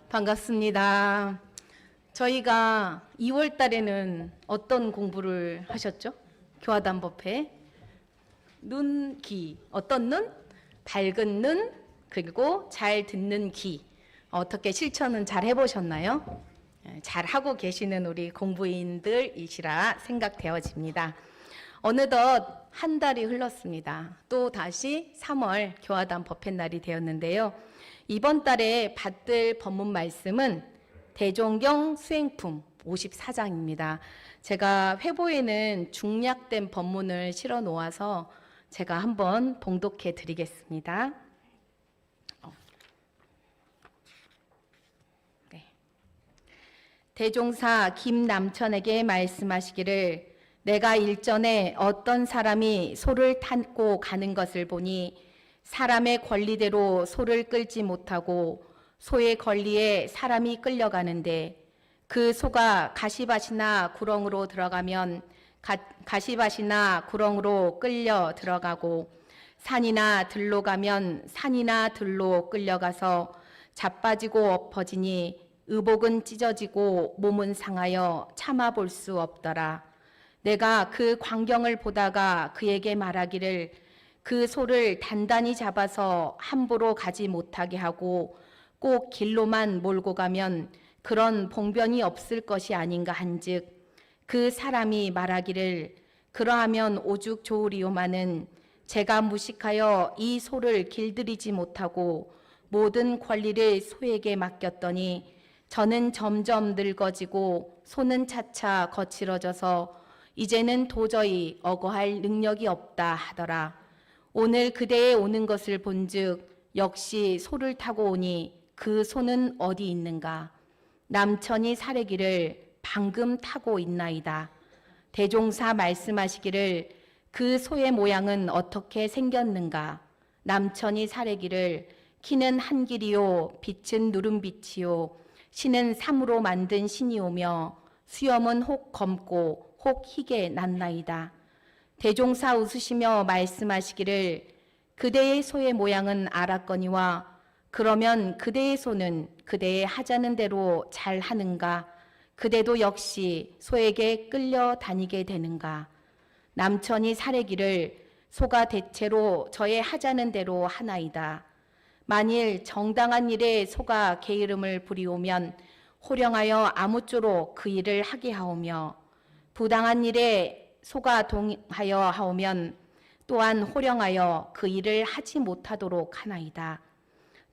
반갑습니다. 저희가 2월 달에는 어떤 공부를 하셨죠? 교화단법회. 눈, 귀. 어떤 눈? 밝은 눈, 그리고 잘 듣는 귀. 어떻게 실천은 잘 해보셨나요? 잘 하고 계시는 우리 공부인들이시라 생각되어집니다. 어느덧 한 달이 흘렀습니다. 또 다시 3월 교화단법회 날이 되었는데요. 이번 달에 받들 법문 말씀은 대종경 수행품 54장입니다. 제가 회보에는 중략된 법문을 실어 놓아서 제가 한번 봉독해 드리겠습니다. 네. 대종사 김남천에게 말씀하시기를 내가 일전에 어떤 사람이 소를 타고 가는 것을 보니 사람의 권리대로 소를 끌지 못하고 소의 권리에 사람이 끌려가는데 그 소가 가시밭이나 구렁으로 들어가면 가시밭이나 구렁으로 끌려 들어가고 산이나 들로 가면 산이나 들로 끌려가서 자빠지고 엎어지니 의복은 찢어지고 몸은 상하여 참아볼 수 없더라. 내가 그 광경을 보다가 그에게 말하기를 그 소를 단단히 잡아서 함부로 가지 못하게 하고 꼭 길로만 몰고 가면 그런 봉변이 없을 것이 아닌가 한즉 그 사람이 말하기를 그러하면 오죽 좋으리요마는 제가 무식하여 이 소를 길들이지 못하고 모든 권리를 소에게 맡겼더니 저는 점점 늙어지고 소는 차차 거칠어져서 이제는 도저히 어거할 능력이 없다 하더라. 오늘 그대에 오는 것을 본즉 역시 소를 타고 오니 그 소는 어디 있는가? 남천이 사례기를 방금 타고 있나이다. 대종사 말씀하시기를 그 소의 모양은 어떻게 생겼는가? 남천이 사례기를 키는 한 길이요 빛은 누름빛이요 신은 삼으로 만든 신이오며 수염은 혹 검고 혹 희게 났나이다. 대종사 웃으시며 말씀하시기를 그대의 소의 모양은 알았거니와 그러면 그대의 소는 그대의 하자는 대로 잘 하는가? 그대도 역시 소에게 끌려다니게 되는가? 남천이 사례기를 소가 대체로 저의 하자는 대로 하나이다. 만일 정당한 일에 소가 게으름을 부리오면 호령하여 아무쪼록 그 일을 하게 하오며 부당한 일에 소가 동하여 하오면 또한 호령하여 그 일을 하지 못하도록 하나이다.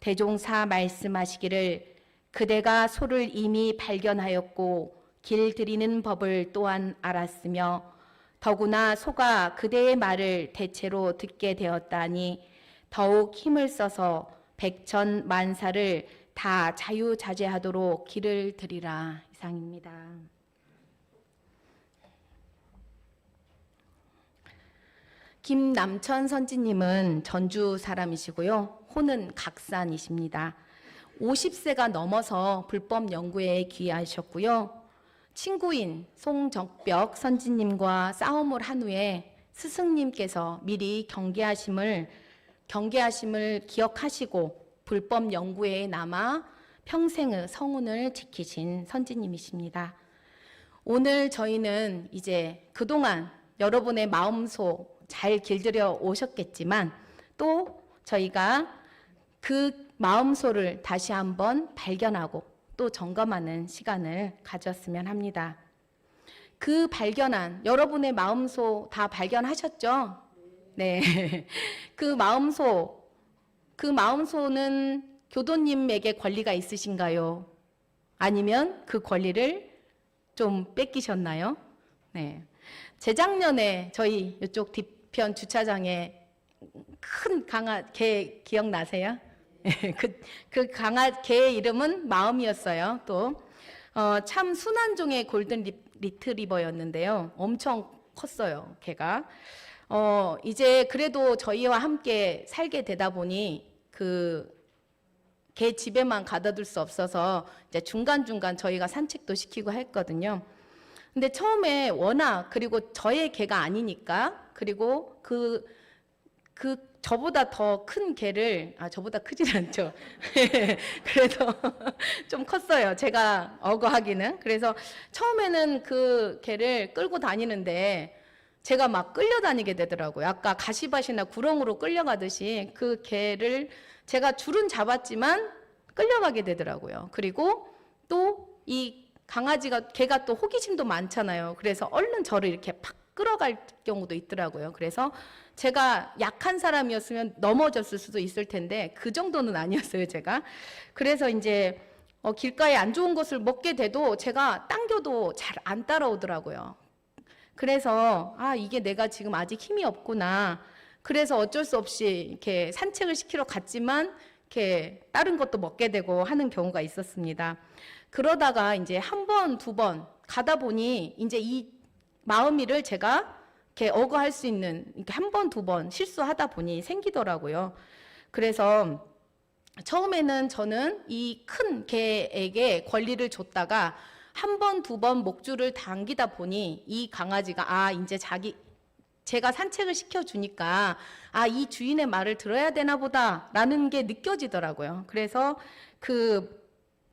대종사 말씀하시기를 그대가 소를 이미 발견하였고 길 들이는 법을 또한 알았으며 더구나 소가 그대의 말을 대체로 듣게 되었다니 더욱 힘을 써서 백천 만사를 다 자유자재하도록 길을 들이라. 이상입니다. 김남천 선지님은 전주 사람이시고요. 호는 각산이십니다. 50세가 넘어서 불법 연구에 귀하셨고요. 친구인 송적벽 선지님과 싸움을 한 후에 스승님께서 미리 경계하심을 기억하시고 불법 연구에 남아 평생의 성운을 지키신 선지님이십니다. 오늘 저희는 이제 그동안 여러분의 마음속 잘 길들여 오셨겠지만 또 저희가 그 마음소를 다시 한번 발견하고 또 점검하는 시간을 가졌으면 합니다. 그 발견한 여러분의 마음소 다 발견하셨죠? 네. 그 마음소는 교도님에게 권리가 있으신가요? 아니면 그 권리를 좀 뺏기셨나요? 네. 재작년에 저희 이쪽 뒤편 주차장에 큰 개 기억나세요? 그 개의 이름은 마음이었어요. 또 참 순한 종의 골든 리트리버였는데요. 엄청 컸어요, 개가. 이제 그래도 저희와 함께 살게 되다 보니 그 개 집에만 가둬둘 수 없어서 이제 중간중간 저희가 산책도 시키고 했거든요. 근데 처음에 워낙 그리고 저의 개가 아니니까 그리고 그 저보다 더 큰 개를, 저보다 크진 않죠. 그래도 좀 컸어요. 제가 어거하기는. 그래서 처음에는 그 개를 끌고 다니는데 제가 막 끌려다니게 되더라고요. 아까 가시밭이나 구렁으로 끌려가듯이 그 개를 제가 줄은 잡았지만 끌려가게 되더라고요. 그리고 또 이 개가 또 호기심도 많잖아요. 그래서 얼른 저를 이렇게 팍 끌어갈 경우도 있더라고요. 그래서 제가 약한 사람이었으면 넘어졌을 수도 있을 텐데 그 정도는 아니었어요, 제가. 그래서 이제 길가에 안 좋은 것을 먹게 돼도 제가 당겨도 잘 안 따라오더라고요. 그래서 이게 내가 지금 아직 힘이 없구나. 그래서 어쩔 수 없이 이렇게 산책을 시키러 갔지만 이렇게 다른 것도 먹게 되고 하는 경우가 있었습니다. 그러다가 이제 한 번, 두 번 가다 보니 이제 이 마음이를 제가 이렇게 어거할 수 있는, 이렇게 한 번, 두 번 실수하다 보니 생기더라고요. 그래서 처음에는 저는 이 큰 개에게 권리를 줬다가 한 번, 두 번 목줄을 당기다 보니 이 강아지가 이제 제가 산책을 시켜주니까 이 주인의 말을 들어야 되나 보다 라는 게 느껴지더라고요. 그래서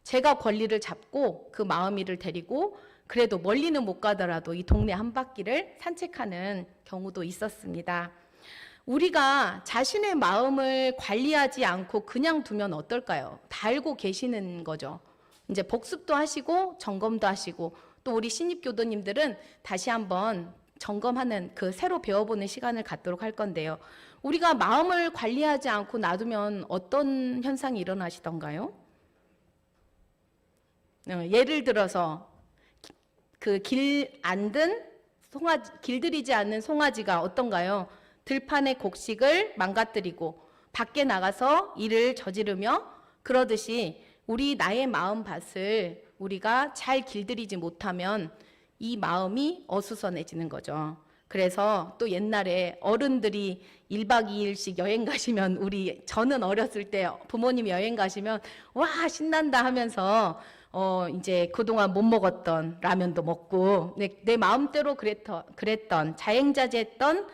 제가 권리를 잡고 그 마음이를 데리고 그래도 멀리는 못 가더라도 이 동네 한 바퀴를 산책하는 경우도 있었습니다. 우리가 자신의 마음을 관리하지 않고 그냥 두면 어떨까요? 다 알고 계시는 거죠. 이제 복습도 하시고 점검도 하시고 또 우리 신입 교도님들은 다시 한번 점검하는 새로 배워보는 시간을 갖도록 할 건데요. 우리가 마음을 관리하지 않고 놔두면 어떤 현상이 일어나시던가요? 예를 들어서 길들이지 않는 송아지가 어떤가요? 들판의 곡식을 망가뜨리고 밖에 나가서 일을 저지르며 그러듯이 나의 마음밭을 우리가 잘 길들이지 못하면 이 마음이 어수선해지는 거죠. 그래서 또 옛날에 어른들이 1박 2일씩 여행 가시면 저는 어렸을 때 부모님이 여행 가시면 와 신난다 하면서 이제 그동안 못 먹었던 라면도 먹고 내 마음대로 그랬던 자행자제했던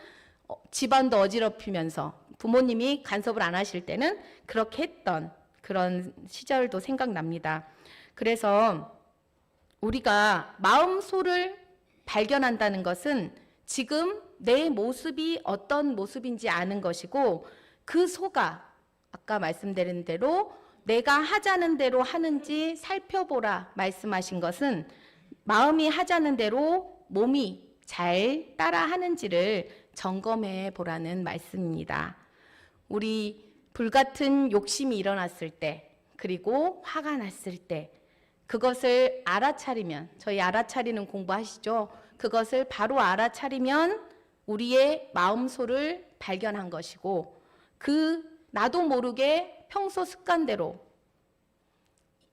집안도 어지럽히면서 부모님이 간섭을 안 하실 때는 그렇게 했던 그런 시절도 생각납니다. 그래서 우리가 마음소를 발견한다는 것은 지금 내 모습이 어떤 모습인지 아는 것이고 그 소가 아까 말씀드린 대로 내가 하자는 대로 하는지 살펴보라 말씀하신 것은 마음이 하자는 대로 몸이 잘 따라 하는지를 점검해 보라는 말씀입니다. 우리 불같은 욕심이 일어났을 때 그리고 화가 났을 때 그것을 알아차리면 저희 알아차리는 공부하시죠? 그것을 바로 알아차리면 우리의 마음소를 발견한 것이고 나도 모르게 평소 습관대로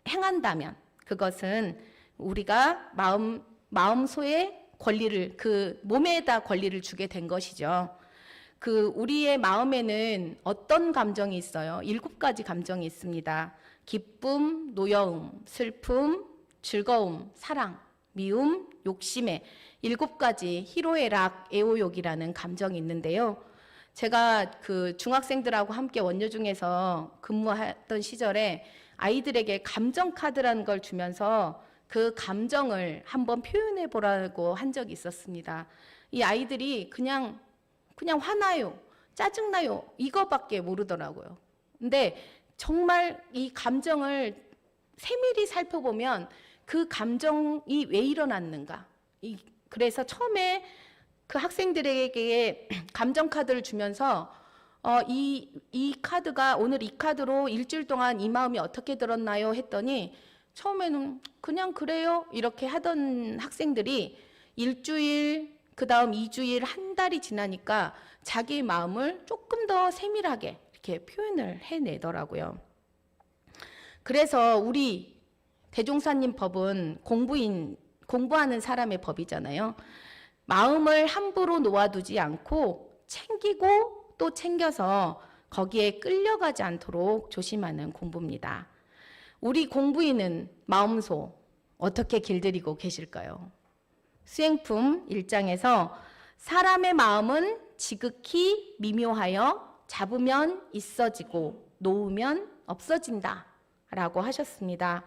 행한다면 그것은 우리가 마음소의 권리를 몸에다 권리를 주게 된 것이죠. 우리의 마음에는 어떤 감정이 있어요? 7가지 감정이 있습니다. 기쁨, 노여움, 슬픔, 즐거움, 사랑, 미움, 욕심의 7가지 희로애락, 애호욕이라는 감정이 있는데요. 제가 중학생들하고 함께 원효중에서 근무했던 시절에 아이들에게 감정 카드라는 걸 주면서 그 감정을 한번 표현해 보라고 한 적이 있었습니다. 이 아이들이 그냥 화나요, 짜증나요 이거밖에 모르더라고요. 근데 정말 이 감정을 세밀히 살펴보면 그 감정이 왜 일어났는가. 그래서 처음에 그 학생들에게 감정 카드를 주면서 이 카드가 오늘 이 카드로 일주일 동안 이 마음이 어떻게 들었나요? 했더니 처음에는 그냥 그래요 이렇게 하던 학생들이 일주일, 그 다음 2주일, 한 달이 지나니까 자기의 마음을 조금 더 세밀하게 이렇게 표현을 해내더라고요. 그래서 우리 대종사님 법은 공부하는 사람의 법이잖아요. 마음을 함부로 놓아두지 않고 챙기고 또 챙겨서 거기에 끌려가지 않도록 조심하는 공부입니다. 우리 공부인은 마음소 어떻게 길들이고 계실까요? 수행품 1장에서 사람의 마음은 지극히 미묘하여 잡으면 있어지고 놓으면 없어진다 라고 하셨습니다.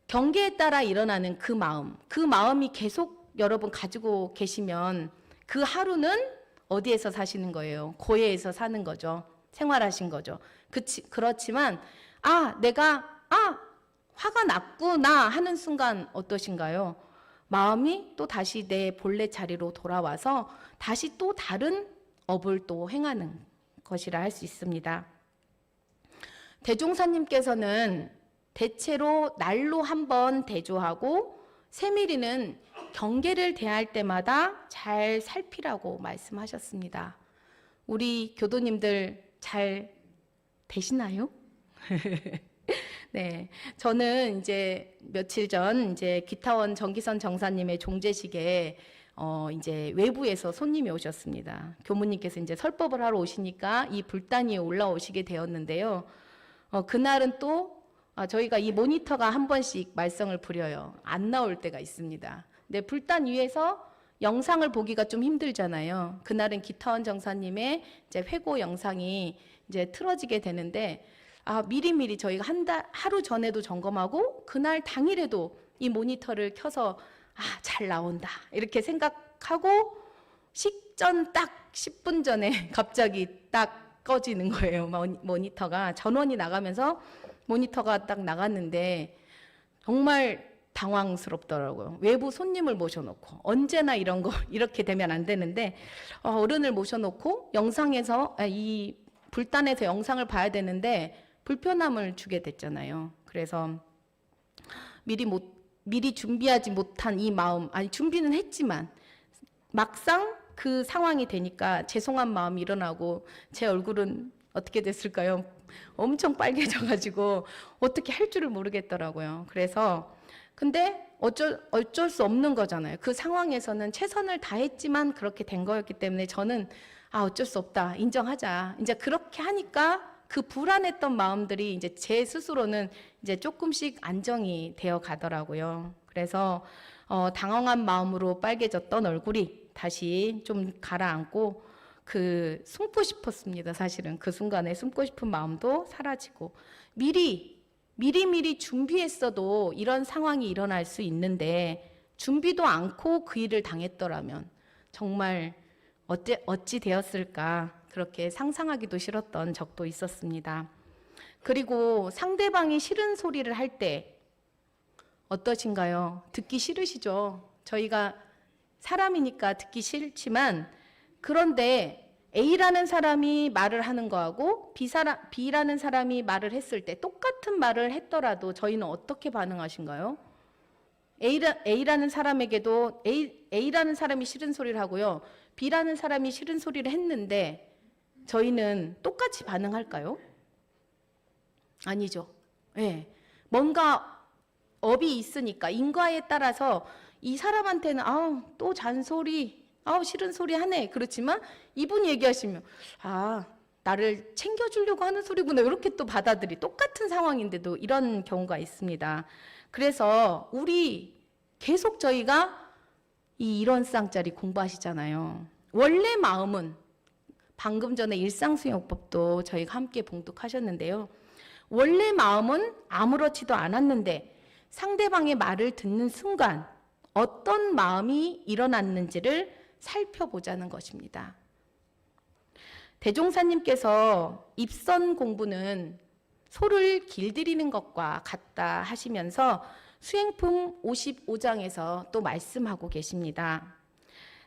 경계에 따라 일어나는 그 마음이 계속 여러분 가지고 계시면 그 하루는 어디에서 사시는 거예요? 고해에서 사는 거죠. 생활하신 거죠. 그렇지만 내가 화가 났구나 하는 순간 어떠신가요? 마음이 또 다시 내 본래 자리로 돌아와서 다시 또 다른 업을 또 행하는 것이라 할 수 있습니다. 대종사님께서는 대체로 날로 한 번 대조하고 세밀이는 경계를 대할 때마다 잘 살피라고 말씀하셨습니다. 우리 교도님들 잘 되시나요? 네, 저는 이제 며칠 전 이제 기타원 정기선 정사님의 종제식에 이제 외부에서 손님이 오셨습니다. 교무님께서 이제 설법을 하러 오시니까 이 불단 위에 올라오시게 되었는데요. 그날은 또 저희가 이 모니터가 한 번씩 말썽을 부려요. 안 나올 때가 있습니다. 근데 불단 위에서 영상을 보기가 좀 힘들잖아요. 그날은 기타원 정사님의 이제 회고 영상이 이제 틀어지게 되는데 미리미리 저희가 하루 전에도 점검하고 그날 당일에도 이 모니터를 켜서 잘 나온다 이렇게 생각하고 식전 딱 10분 전에 갑자기 딱 꺼지는 거예요. 모니터가 전원이 나가면서 모니터가 딱 나갔는데 정말 당황스럽더라고요. 외부 손님을 모셔놓고 언제나 이런 거 이렇게 되면 안 되는데 어른을 모셔놓고 영상에서 이 불단에서 영상을 봐야 되는데 불편함을 주게 됐잖아요. 그래서 미리 준비하지 못한 이 마음, 준비는 했지만 막상 그 상황이 되니까 죄송한 마음이 일어나고 제 얼굴은 어떻게 됐을까요? 엄청 빨개져가지고 어떻게 할 줄을 모르겠더라고요. 그래서 근데 어쩔 수 없는 거잖아요. 그 상황에서는 최선을 다했지만 그렇게 된 거였기 때문에 저는 어쩔 수 없다, 인정하자. 이제 그렇게 하니까 그 불안했던 마음들이 이제 제 스스로는 이제 조금씩 안정이 되어 가더라고요. 그래서 당황한 마음으로 빨개졌던 얼굴이 다시 좀 가라앉고 숨고 싶었습니다. 사실은 그 순간에 숨고 싶은 마음도 사라지고 미리 준비했어도 이런 상황이 일어날 수 있는데 준비도 않고 그 일을 당했더라면 정말 어찌 되었을까 그렇게 상상하기도 싫었던 적도 있었습니다. 그리고 상대방이 싫은 소리를 할 때 어떠신가요? 듣기 싫으시죠? 저희가 사람이니까 듣기 싫지만 그런데 A라는 사람이 말을 하는 거하고 B라는 사람이 말을 했을 때 똑같은 말을 했더라도 저희는 어떻게 반응하신가요? A라는 사람에게도 A라는 사람이 싫은 소리를 하고요. B라는 사람이 싫은 소리를 했는데 저희는 똑같이 반응할까요? 아니죠. 네. 뭔가 업이 있으니까 인과에 따라서 이 사람한테는 또 잔소리, 싫은 소리 하네. 그렇지만 이분이 얘기하시면 나를 챙겨주려고 하는 소리구나. 이렇게 또 똑같은 상황인데도 이런 경우가 있습니다. 그래서 우리 계속 저희가 이 이론쌍짜리 공부하시잖아요. 원래 마음은 방금 전에 일상수용법도 저희가 함께 봉독하셨는데요. 원래 마음은 아무렇지도 않았는데 상대방의 말을 듣는 순간 어떤 마음이 일어났는지를 살펴보자는 것입니다. 대종사님께서 입선 공부는 소를 길들이는 것과 같다 하시면서 수행품 55장에서 또 말씀하고 계십니다.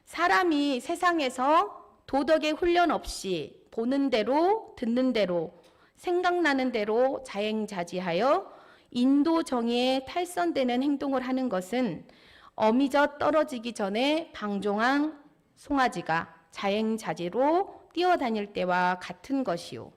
사람이 세상에서 도덕의 훈련 없이 보는 대로 듣는 대로 생각나는 대로 자행자지하여 인도 정의에 탈선되는 행동을 하는 것은 어미져 떨어지기 전에 방종한 송아지가 자행자지로 뛰어다닐 때와 같은 것이요.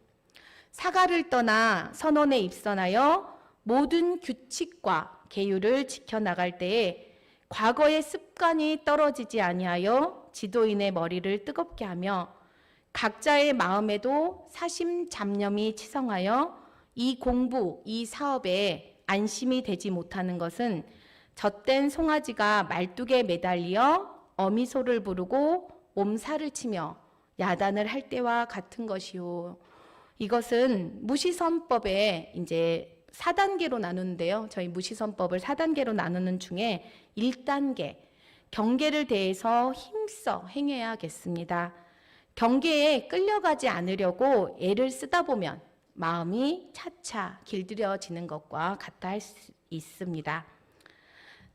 사가를 떠나 선원에 입선하여 모든 규칙과 계율을 지켜나갈 때에 과거의 습관이 떨어지지 아니하여 지도인의 머리를 뜨겁게 하며 각자의 마음에도 사심 잡념이 치성하여 이 공부, 이 사업에 안심이 되지 못하는 것은 젖된 송아지가 말뚝에 매달려 어미소를 부르고 몸살을 치며 야단을 할 때와 같은 것이요. 이것은 무시선법에 이제 4단계로 나누는데요. 저희 무시선법을 4단계로 나누는 중에 1단계, 경계를 대해서 힘써 행해야겠습니다. 경계에 끌려가지 않으려고 애를 쓰다 보면 마음이 차차 길들여지는 것과 같아 할 수 있습니다.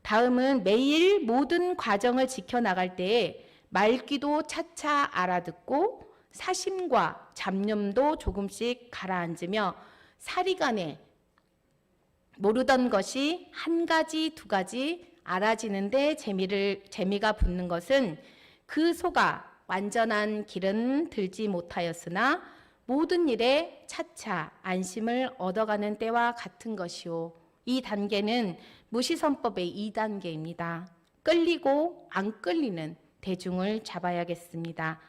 다음은 매일 모든 과정을 지켜나갈 때에 말귀도 차차 알아듣고 사심과 잡념도 조금씩 가라앉으며 사리간에 모르던 것이 한 가지 두 가지 알아지는데 재미가 붙는 것은 그 소가 완전한 길은 들지 못하였으나 모든 일에 차차 안심을 얻어가는 때와 같은 것이요. 이 단계는 무시선법의 2단계입니다. 끌리고 안 끌리는 대중을 잡아야겠습니다.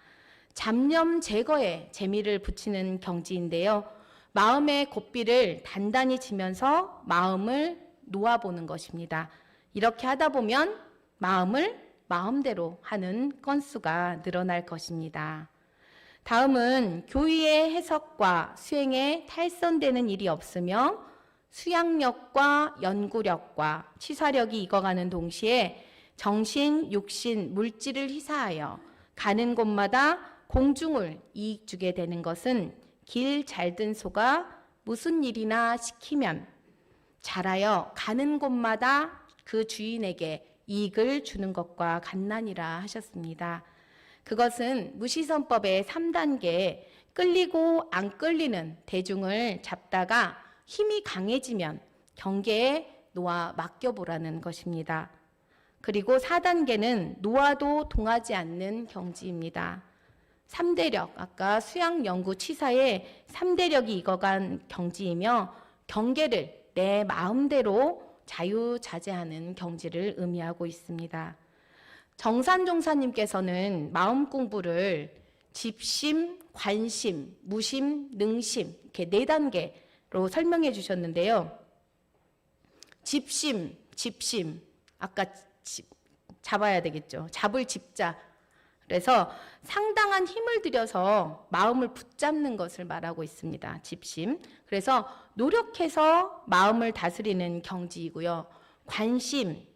잡념 제거에 재미를 붙이는 경지인데요. 마음의 고삐를 단단히 지면서 마음을 놓아보는 것입니다. 이렇게 하다 보면 마음을 마음대로 하는 건수가 늘어날 것입니다. 다음은 교의의 해석과 수행에 탈선되는 일이 없으며 수양력과 연구력과 취사력이 익어가는 동시에 정신, 육신, 물질을 희사하여 가는 곳마다 공중을 이익 주게 되는 것은 길 잘든 소가 무슨 일이나 시키면 잘하여 가는 곳마다 그 주인에게 이익을 주는 것과 같나니라 하셨습니다. 그것은 무시선법의 3단계 끌리고 안 끌리는 대중을 잡다가 힘이 강해지면 경계에 놓아 맡겨보라는 것입니다. 그리고 4단계는 놓아도 동하지 않는 경지입니다. 3대력, 아까 수양, 연구, 치사의 3대력이 익어간 경지이며 경계를 내 마음대로 자유자재하는 경지를 의미하고 있습니다. 정산종사님께서는 마음 공부를 집심, 관심, 무심, 능심 이렇게 4단계로 설명해 주셨는데요. 집심, 아까 잡아야 되겠죠. 잡을 집자. 그래서 상당한 힘을 들여서 마음을 붙잡는 것을 말하고 있습니다. 집심. 그래서 노력해서 마음을 다스리는 경지이고요.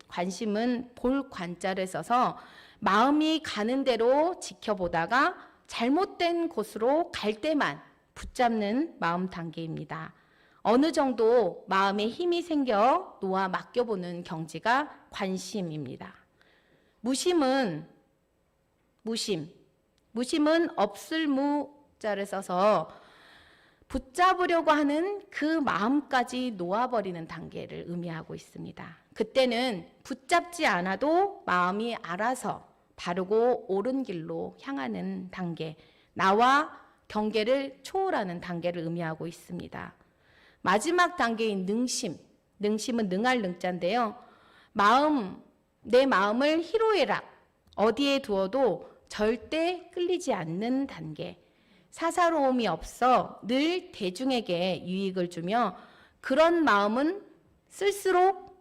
관심은 볼 관자를 써서 마음이 가는 대로 지켜보다가 잘못된 곳으로 갈 때만 붙잡는 마음 단계입니다. 어느 정도 마음에 힘이 생겨 놓아 맡겨보는 경지가 관심입니다. 무심은 없을 무자를 써서 붙잡으려고 하는 그 마음까지 놓아버리는 단계를 의미하고 있습니다. 그때는 붙잡지 않아도 마음이 알아서 바르고 옳은 길로 향하는 단계, 나와 경계를 초월하는 단계를 의미하고 있습니다. 마지막 단계인 능심은 능할 능자인데요. 내 마음을 희로애락 어디에 두어도 절대 끌리지 않는 단계, 사사로움이 없어 늘 대중에게 유익을 주며 그런 마음은 쓸수록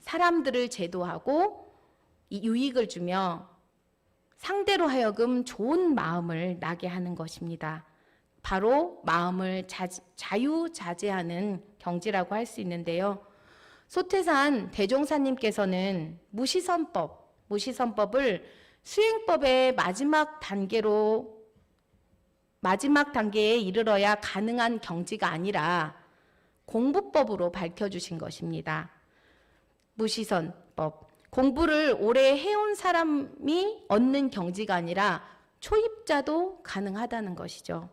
사람들을 제도하고 유익을 주며 상대로 하여금 좋은 마음을 나게 하는 것입니다. 바로 마음을 자유자재하는 경지라고 할 수 있는데요. 소태산 대종사님께서는 무시선법을 수행법의 마지막 단계에 이르러야 가능한 경지가 아니라 공부법으로 밝혀주신 것입니다. 무시선법. 공부를 오래 해온 사람이 얻는 경지가 아니라 초입자도 가능하다는 것이죠.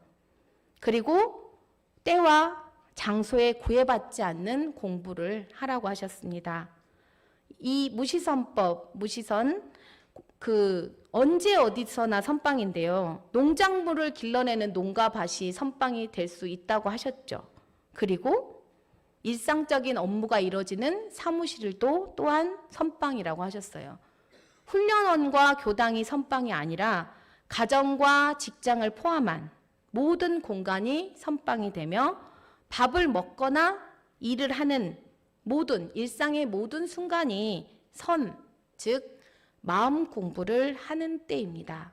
그리고 때와 장소에 구애받지 않는 공부를 하라고 하셨습니다. 이 무시선, 언제 어디서나 선빵인데요. 농작물을 길러내는 농가 밭이 선빵이 될 수 있다고 하셨죠. 그리고 일상적인 업무가 이루어지는 사무실도 또한 선빵이라고 하셨어요. 훈련원과 교당이 선빵이 아니라 가정과 직장을 포함한 모든 공간이 선빵이 되며 밥을 먹거나 일을 하는 일상의 모든 순간이 즉 마음 공부를 하는 때입니다.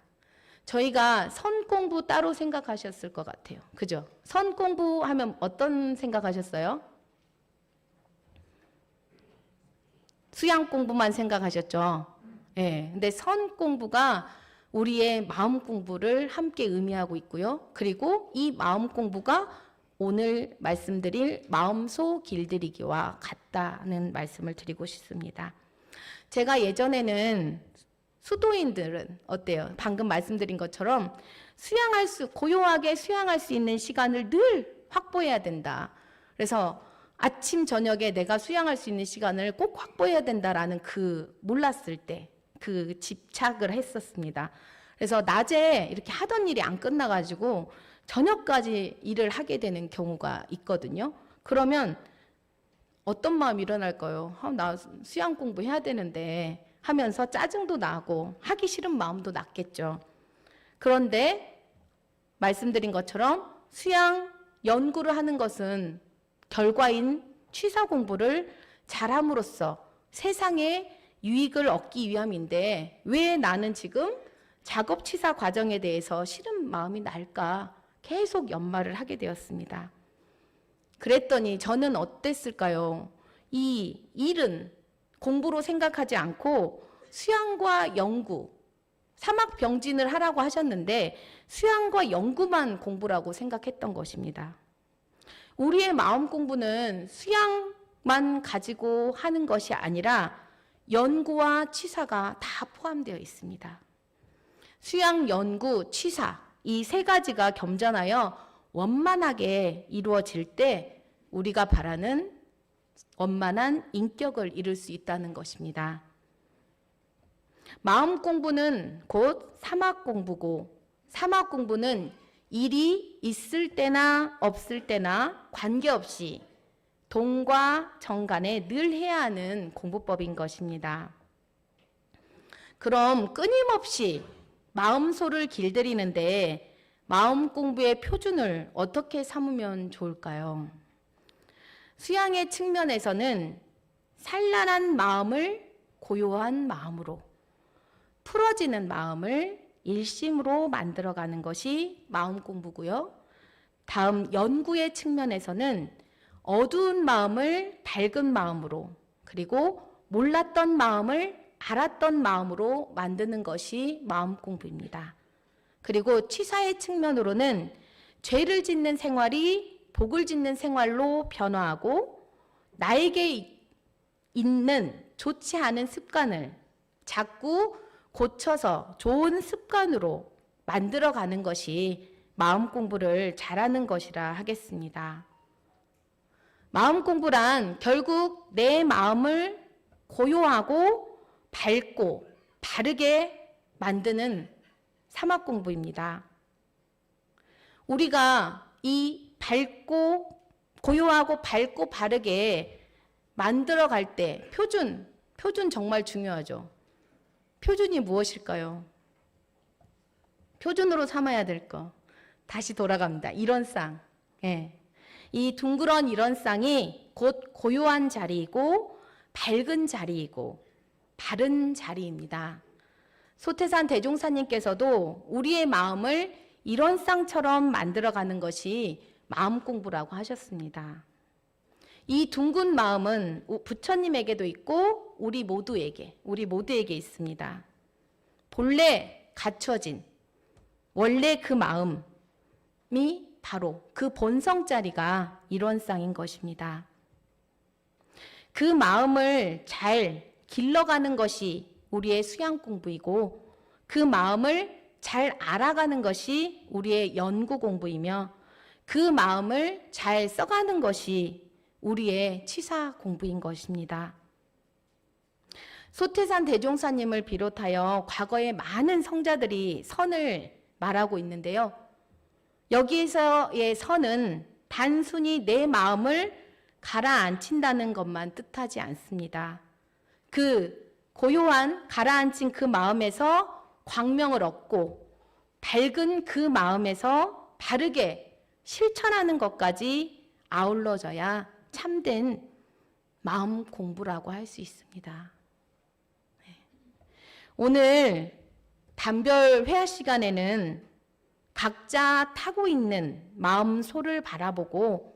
저희가 선 공부 따로 생각하셨을 것 같아요. 그죠? 선 공부하면 어떤 생각하셨어요? 수양 공부만 생각하셨죠? 예. 근데 선 공부가 우리의 마음 공부를 함께 의미하고 있고요. 그리고 이 마음 공부가 오늘 말씀드릴 마음소 길들이기와 같다는 말씀을 드리고 싶습니다. 제가 예전에는 수도인들은 어때요? 방금 말씀드린 것처럼 고요하게 수양할 수 있는 시간을 늘 확보해야 된다. 그래서 아침, 저녁에 내가 수양할 수 있는 시간을 꼭 확보해야 된다라는 몰랐을 때 그 집착을 했었습니다. 그래서 낮에 이렇게 하던 일이 안 끝나가지고 저녁까지 일을 하게 되는 경우가 있거든요. 그러면 어떤 마음이 일어날까요? 나 수양 공부해야 되는데 하면서 짜증도 나고 하기 싫은 마음도 났겠죠. 그런데 말씀드린 것처럼 수양 연구를 하는 것은 결과인 취사 공부를 잘함으로써 세상에 유익을 얻기 위함인데 왜 나는 지금 작업 취사 과정에 대해서 싫은 마음이 날까 계속 연말을 하게 되었습니다. 그랬더니 저는 어땠을까요? 이 일은 공부로 생각하지 않고 수양과 연구, 사막병진을 하라고 하셨는데 수양과 연구만 공부라고 생각했던 것입니다. 우리의 마음 공부는 수양만 가지고 하는 것이 아니라 연구와 취사가 다 포함되어 있습니다. 수양, 연구, 취사 이 세 가지가 겸전하여 원만하게 이루어질 때 우리가 바라는 원만한 인격을 이룰 수 있다는 것입니다. 마음 공부는 곧 사막 공부고 사막 공부는 일이 있을 때나 없을 때나 관계없이 동과 정 간에 늘 해야 하는 공부법인 것입니다. 그럼 끊임없이 마음소를 길들이는데 마음 공부의 표준을 어떻게 삼으면 좋을까요? 수양의 측면에서는 산란한 마음을 고요한 마음으로, 풀어지는 마음을 일심으로 만들어가는 것이 마음 공부고요. 다음 연구의 측면에서는 어두운 마음을 밝은 마음으로, 그리고 몰랐던 마음을 알았던 마음으로 만드는 것이 마음 공부입니다. 그리고 취사의 측면으로는 죄를 짓는 생활이 복을 짓는 생활로 변화하고 나에게 있는 좋지 않은 습관을 자꾸 고쳐서 좋은 습관으로 만들어가는 것이 마음 공부를 잘하는 것이라 하겠습니다. 마음 공부란 결국 내 마음을 고요하고 밝고 바르게 만드는 사막 공부입니다. 우리가 이 고요하고 밝고 바르게 만들어갈 때 표준 정말 중요하죠. 표준이 무엇일까요? 표준으로 삼아야 될 거. 다시 돌아갑니다. 일원상. 예. 이 둥그런 일원상이 곧 고요한 자리이고 밝은 자리이고 바른 자리입니다. 소태산 대종사님께서도 우리의 마음을 일원상처럼 만들어가는 것이 마음 공부라고 하셨습니다. 이 둥근 마음은 부처님에게도 있고 우리 모두에게 있습니다. 본래 갖춰진 원래 그 마음이 바로 그 본성자리가 일원상인 것입니다. 그 마음을 잘 길러가는 것이 우리의 수양 공부이고 그 마음을 잘 알아가는 것이 우리의 연구 공부이며 그 마음을 잘 써가는 것이 우리의 치사 공부인 것입니다. 소태산 대종사님을 비롯하여 과거에 많은 성자들이 선을 말하고 있는데요. 여기에서의 선은 단순히 내 마음을 가라앉힌다는 것만 뜻하지 않습니다. 그 고요한 가라앉힌 그 마음에서 광명을 얻고 밝은 그 마음에서 바르게 실천하는 것까지 아울러져야 참된 마음 공부라고 할 수 있습니다. 오늘 단별 회화 시간에는 각자 타고 있는 마음 소를 바라보고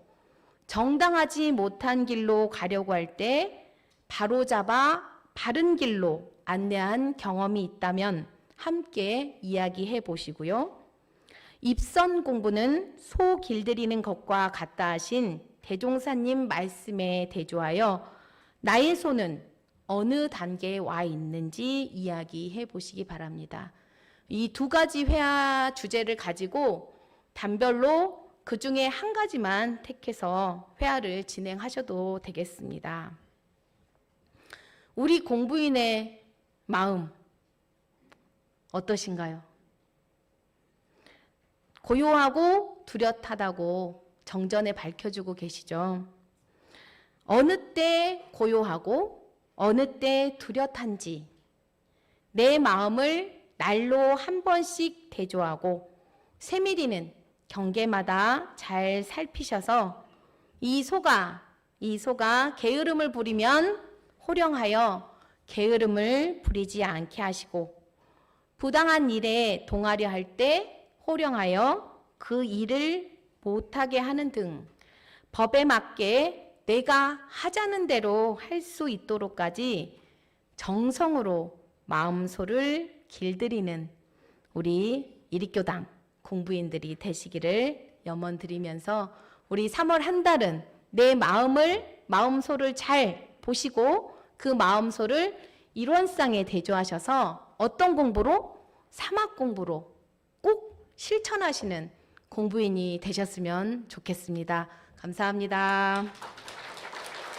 정당하지 못한 길로 가려고 할 때 바로잡아 바른 길로 안내한 경험이 있다면 함께 이야기해 보시고요. 입선 공부는 소 길들이는 것과 같다 하신 대종사님 말씀에 대조하여 나의 소는 어느 단계에 와 있는지 이야기해 보시기 바랍니다. 이 두 가지 회화 주제를 가지고 단별로 그 중에 한 가지만 택해서 회화를 진행하셔도 되겠습니다. 우리 공부인의 마음 어떠신가요? 고요하고 뚜렷하다고 정전에 밝혀주고 계시죠. 어느 때 고요하고 어느 때 뚜렷한지 내 마음을 날로 한 번씩 대조하고 세밀이는 경계마다 잘 살피셔서 이 소가 게으름을 부리면 호령하여 게으름을 부리지 않게 하시고 부당한 일에 동하려 할 때 호령하여 그 일을 못하게 하는 등 법에 맞게 내가 하자는 대로 할 수 있도록까지 정성으로 마음소를 길들이는 우리 이립교당 공부인들이 되시기를 염원드리면서 우리 3월 한 달은 내 마음소를 잘 보시고 그 마음소를 일원상에 대조하셔서 어떤 공부로? 사막 공부로 꼭 실천하시는 공부인이 되셨으면 좋겠습니다. 감사합니다.